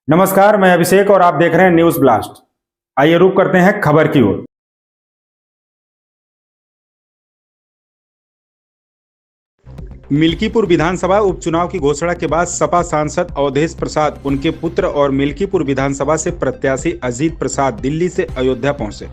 नमस्कार, मैं अभिषेक और आप देख रहे हैं न्यूज ब्लास्ट। आइए रुक करते हैं खबर की ओर। मिल्कीपुर विधानसभा उपचुनाव की घोषणा के बाद सपा सांसद अवधेश प्रसाद, उनके पुत्र और मिल्कीपुर विधानसभा से प्रत्याशी अजीत प्रसाद दिल्ली से अयोध्या पहुंचे।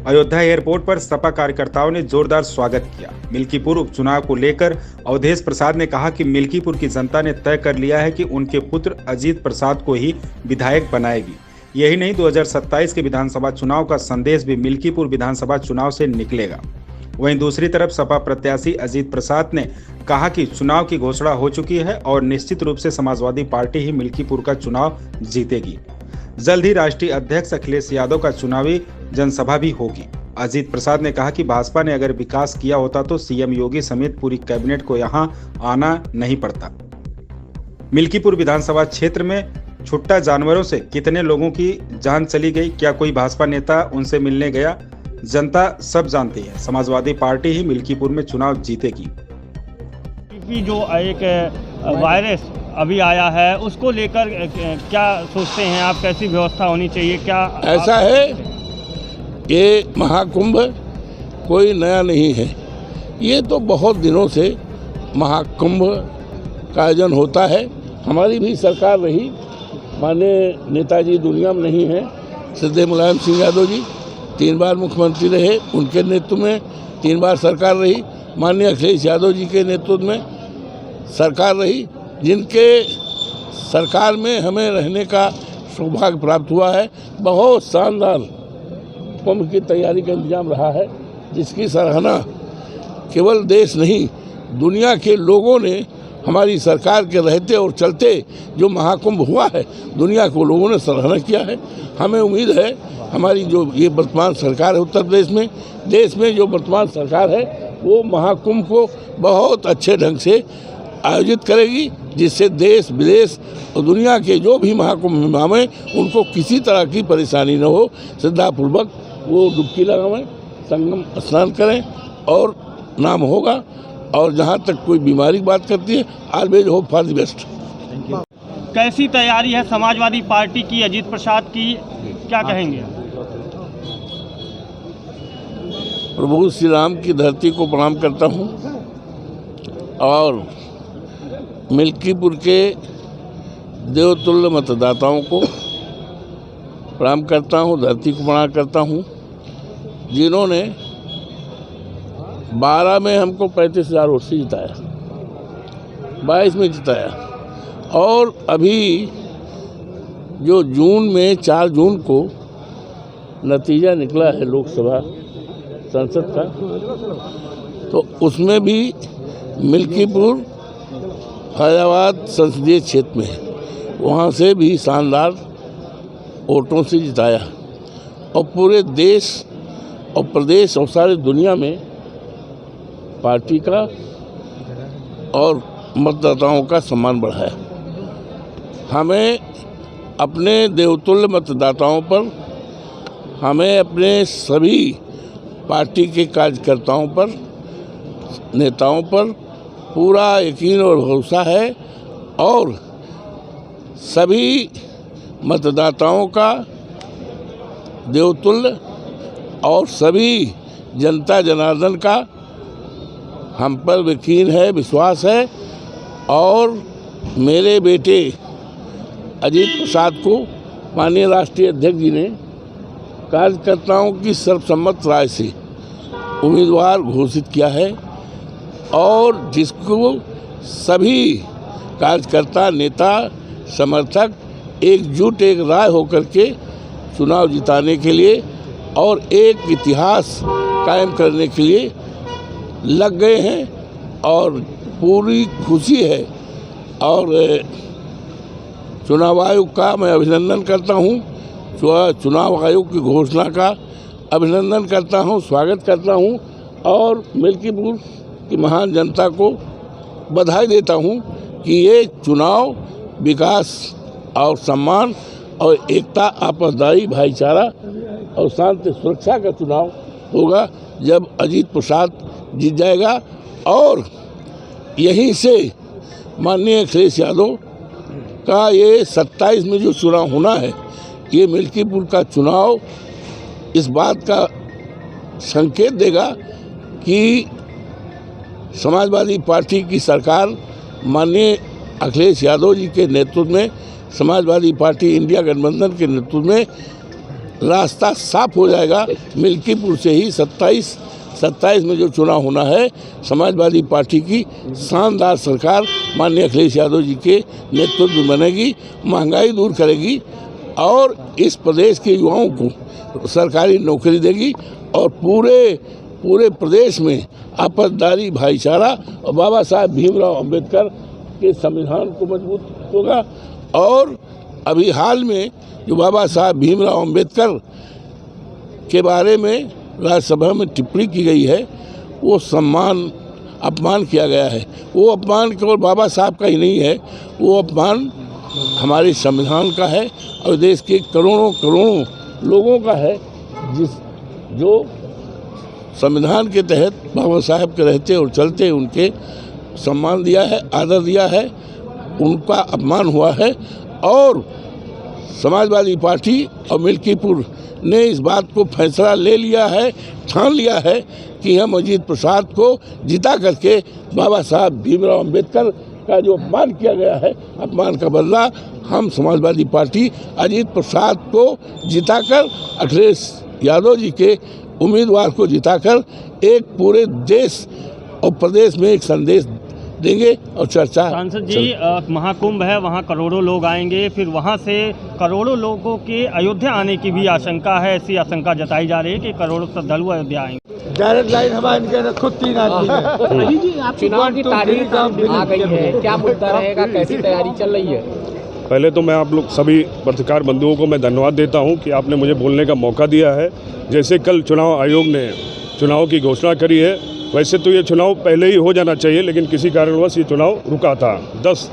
अयोध्या एयरपोर्ट पर सपा कार्यकर्ताओं ने जोरदार स्वागत किया। मिल्कीपुर उपचुनाव को लेकर अवधेश प्रसाद ने कहा कि मिल्कीपुर की जनता ने तय कर लिया है कि उनके पुत्र अजीत प्रसाद को ही विधायक बनाएगी। यही नहीं, 2027 के विधानसभा चुनाव का संदेश भी मिल्कीपुर विधानसभा चुनाव से निकलेगा। वहीं दूसरी तरफ सपा प्रत्याशी अजीत प्रसाद ने कहा कि चुनाव की घोषणा हो चुकी है और निश्चित रूप से समाजवादी पार्टी ही मिल्कीपुर का चुनाव जीतेगी। जल्द ही राष्ट्रीय अध्यक्ष अखिलेश यादव का चुनावी जनसभा भी होगी। अजीत प्रसाद ने कहा कि भाजपा ने अगर विकास किया होता तो सीएम योगी समेत पूरी कैबिनेट को यहां आना नहीं पड़ता। मिल्कीपुर विधानसभा क्षेत्र में छुट्टा जानवरों से कितने लोगों की जान चली गई, क्या कोई भाजपा नेता उनसे मिलने गया? जनता सब जानती है, समाजवादी पार्टी ही मिल्कीपुर में चुनाव जीतेगी। कि जो एक वायरस अभी आया है उसको लेकर क्या सोचते हैं आप? कैसी व्यवस्था होनी चाहिए? क्या ऐसा है, ये महाकुंभ कोई नया नहीं है। ये तो बहुत दिनों से महाकुंभ का आयोजन होता है। हमारी भी सरकार रही, माननीय नेताजी दुनिया में नहीं है, श्रद्धेय मुलायम सिंह यादव जी 3 बार मुख्यमंत्री रहे, उनके नेतृत्व में 3 बार सरकार रही। माननीय अखिलेश यादव जी के नेतृत्व में सरकार रही, जिनके सरकार में हमें रहने का सौभाग्य प्राप्त हुआ है। बहुत शानदार कुंभ की तैयारी का इंतजाम रहा है, जिसकी सराहना केवल देश नहीं दुनिया के लोगों ने हमारी सरकार के रहते और चलते जो महाकुंभ हुआ है, दुनिया को लोगों ने सराहना किया है। हमें उम्मीद है हमारी जो ये वर्तमान सरकार है उत्तर प्रदेश में, देश में जो वर्तमान सरकार है, वो महाकुंभ को बहुत अच्छे ढंग से आयोजित करेगी, जिससे देश विदेश और दुनिया के जो भी महाकुंभ में आवें उनको किसी तरह की परेशानी न हो। श्रद्धापूर्वक वो डुबकी लगावें, संगम स्नान करें और नाम होगा। और जहाँ तक कोई बीमारी की बात करती है, always hope for the best. कैसी तैयारी है समाजवादी पार्टी की, अजीत प्रसाद की, क्या कहेंगे? प्रभु श्री राम की धरती को प्रणाम करता हूँ और मिल्कीपुर के देवतुल्य मतदाताओं को प्रणाम करता हूँ, धरती को प्रणाम करता हूँ, जिन्होंने 12 में हमको 35,000 वोट से जिताया, 22 में जिताया। और अभी जो जून में 4 जून को नतीजा निकला है लोकसभा संसद का, तो उसमें भी मिल्कीपुर फैजाबाद संसदीय क्षेत्र में है, वहाँ से भी शानदार वोटों से जिताया। और पूरे देश और प्रदेश और सारी दुनिया में पार्टी का और मतदाताओं का सम्मान बढ़ा है। हमें अपने देवतुल्य मतदाताओं पर, हमें अपने सभी पार्टी के कार्यकर्ताओं पर, नेताओं पर पूरा यकीन और भरोसा है। और सभी मतदाताओं का देवतुल्य और सभी जनता जनार्दन का हम पर यकीन है, विश्वास है। और मेरे बेटे अजीत प्रसाद को माननीय राष्ट्रीय अध्यक्ष जी ने कार्यकर्ताओं की सर्वसम्मत राय से उम्मीदवार घोषित किया है, और जिसको सभी कार्यकर्ता, नेता, समर्थक एकजुट एक राय होकर के चुनाव जिताने के लिए और एक इतिहास कायम करने के लिए लग गए हैं। और पूरी खुशी है। और चुनाव आयोग का मैं अभिनंदन करता हूं, चुनाव आयोग की घोषणा का अभिनंदन करता हूं, स्वागत करता हूं। और मिल्कीपुर की महान जनता को बधाई देता हूं कि ये चुनाव विकास और सम्मान और एकता, आपसदारी, भाईचारा और शांति सुरक्षा का चुनाव होगा, जब अजीत प्रसाद जीत जाएगा। और यहीं से माननीय अखिलेश यादव का ये 27 में जो चुनाव होना है, ये मिल्कीपुर का चुनाव इस बात का संकेत देगा कि समाजवादी पार्टी की सरकार माननीय अखिलेश यादव जी के नेतृत्व में, समाजवादी पार्टी इंडिया गठबंधन के नेतृत्व में रास्ता साफ हो जाएगा। मिल्कीपुर से ही 27 में जो चुनाव होना है, समाजवादी पार्टी की शानदार सरकार माननीय अखिलेश यादव जी के नेतृत्व में बनेगी, महंगाई दूर करेगी और इस प्रदेश के युवाओं को सरकारी नौकरी देगी और पूरे प्रदेश में आपसदारी भाईचारा और बाबा साहब भीमराव अंबेडकर के संविधान को मजबूत होगा। और अभी हाल में जो बाबा साहब भीमराव अंबेडकर के बारे में राज्यसभा में टिप्पणी की गई है, वो अपमान किया गया है। वो अपमान केवल बाबा साहब का ही नहीं है, वो अपमान हमारे संविधान का है और देश के करोड़ों लोगों का है, जो संविधान के तहत बाबा साहब के रहते और चलते उनके सम्मान दिया है, आदर दिया है, उनका अपमान हुआ है। और समाजवादी पार्टी और मिल्कीपुर ने इस बात को फैसला ले लिया है, ठान लिया है कि हम अजीत प्रसाद को जिता करके बाबा साहब भीमराव अंबेडकर का जो अपमान किया गया है, अपमान का बदला हम समाजवादी पार्टी अजीत प्रसाद को जिताकर, अखिलेश यादव जी के उम्मीदवार को जिताकर एक पूरे देश और प्रदेश में एक संदेश देंगे और चर्चा। सांसद जी, महाकुंभ है, वहाँ करोड़ों लोग आएंगे, फिर वहाँ से करोड़ों लोगों के अयोध्या आने की भी आशंका है। ऐसी आशंका जताई जा रही है कि करोड़ों श्रद्धालु अयोध्या आएंगे। डायरेक्ट लाइन हमारे खुद 3 आदमी है। जी, आप चुनाव की तारीख आ गई है, क्या मुद्दा रहेगा, कैसी तैयारी चल रही है? पहले तो मैं आप लोग सभी पत्रकार बंधुओं को मैं धन्यवाद देता हूं कि आपने मुझे बोलने का मौका दिया है। जैसे कल चुनाव आयोग ने चुनाव की घोषणा करी है, वैसे तो ये चुनाव पहले ही हो जाना चाहिए, लेकिन किसी कारणवश ये चुनाव रुका था। 10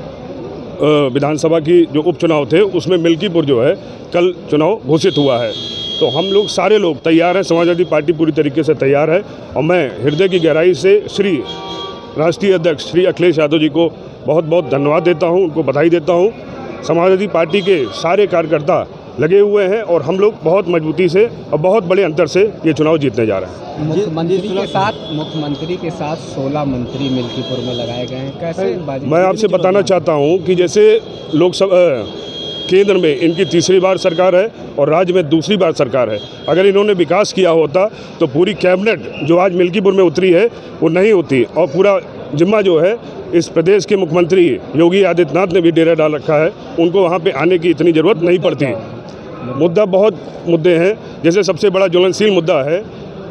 विधानसभा की जो उपचुनाव थे उसमें मिल्कीपुर जो है कल चुनाव घोषित हुआ है। तो हम लोग सारे लोग तैयार हैं, समाजवादी पार्टी पूरी तरीके से तैयार है और मैं हृदय की गहराई से श्री राष्ट्रीय अध्यक्ष श्री अखिलेश यादव जी को बहुत बहुत धन्यवाद देता हूँ, उनको बधाई देता हूँ। समाजवादी पार्टी के सारे कार्यकर्ता लगे हुए हैं और हम लोग बहुत मजबूती से और बहुत बड़े अंतर से ये चुनाव जीतने जा रहे हैं। मुख्यमंत्री के साथ 16 मंत्री मिल्कीपुर में लगाए गए हैं, कैसे? मैं आपसे बताना चाहता हूं कि जैसे लोकसभा केंद्र में इनकी तीसरी बार सरकार है और राज्य में दूसरी बार सरकार है। अगर इन्होंने विकास किया होता तो पूरी कैबिनेट जो आज मिल्कीपुर में उतरी है वो नहीं होती और पूरा जिम्मा जो है इस प्रदेश के मुख्यमंत्री योगी आदित्यनाथ ने भी डेरा डाल रखा है, उनको वहाँ पे आने की इतनी ज़रूरत नहीं पड़ती। बहुत मुद्दे हैं, जैसे सबसे बड़ा ज्वलनशील मुद्दा है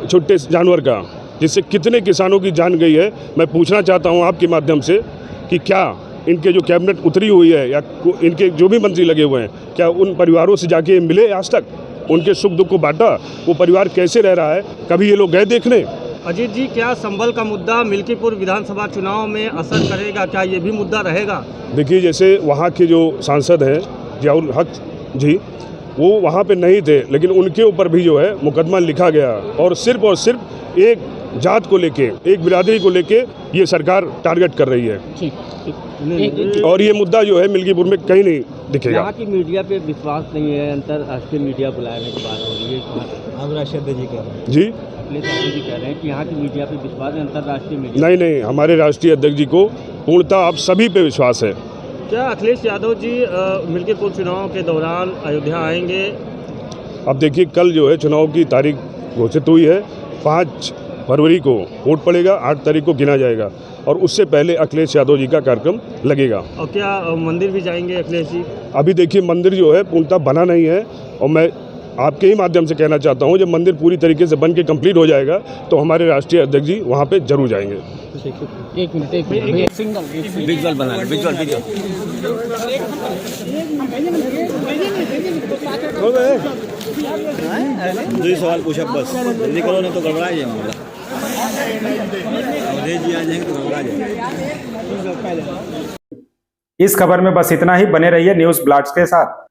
छोटे जानवर का, जिससे कितने किसानों की जान गई है। मैं पूछना चाहता हूं आपके माध्यम से कि क्या इनके जो कैबिनेट उतरी हुई है या इनके जो भी मंत्री लगे हुए हैं, क्या उन परिवारों से जाके मिले आज तक, उनके सुख दुख को बांटा, वो परिवार कैसे रह रहा है, कभी ये लोग गए देखने? अजीत जी, क्या संबल का मुद्दा मिल्कीपुर विधानसभा चुनाव में असर करेगा, क्या ये भी मुद्दा रहेगा? देखिए, जैसे वहाँ के जो सांसद हैं जियाउल हक जी, वो वहाँ पे नहीं थे, लेकिन उनके ऊपर भी जो है मुकदमा लिखा गया और सिर्फ एक जात को लेके, एक बिरादरी को लेके ये सरकार टारगेट कर रही है। और ये मुद्दा जो है मिल्कीपुर में कहीं नहीं दिखेगा। यहाँ की मीडिया पे विश्वास नहीं है, अंतर्राष्ट्रीय मीडिया बुलाने की बात हो रही है, राष्ट्रीय जी कह रहे हैं। जी, जी कह रहे हैं कि यहाँ की मीडिया पे विश्वास है, अंतर्राष्ट्रीय मीडिया नहीं, हमारे राष्ट्रीय अध्यक्ष जी को पूर्णतः आप सभी पे विश्वास है। क्या अखिलेश यादव जी मिल्कीपुर चुनाव के दौरान अयोध्या आएंगे? अब देखिए, कल जो है चुनाव की तारीख घोषित हुई है, 5 फरवरी को वोट पड़ेगा, 8 तारीख को गिना जाएगा और उससे पहले अखिलेश यादव जी का कार्यक्रम लगेगा। और क्या मंदिर भी जाएंगे अखिलेश जी? अभी देखिए, मंदिर जो है पूर्णतः बना नहीं है और मैं आपके ही माध्यम से कहना चाहता हूं, जब मंदिर पूरी तरीके से बन के कंप्लीट हो जाएगा तो हमारे राष्ट्रीय अध्यक्ष जी वहां पे जरूर जाएंगे। एक मिनट सिंगल विजुअल बना विजुअल वीडियो। दो सवाल पूछा बस, जल्दी करो नहीं तो गड़बड़ा जाएगा। जी आ जाएंगे तो गड़बड़ा जाएगा। इस खबर में बस इतना ही। बने रहिए न्यूज़ ब्लास्ट के साथ।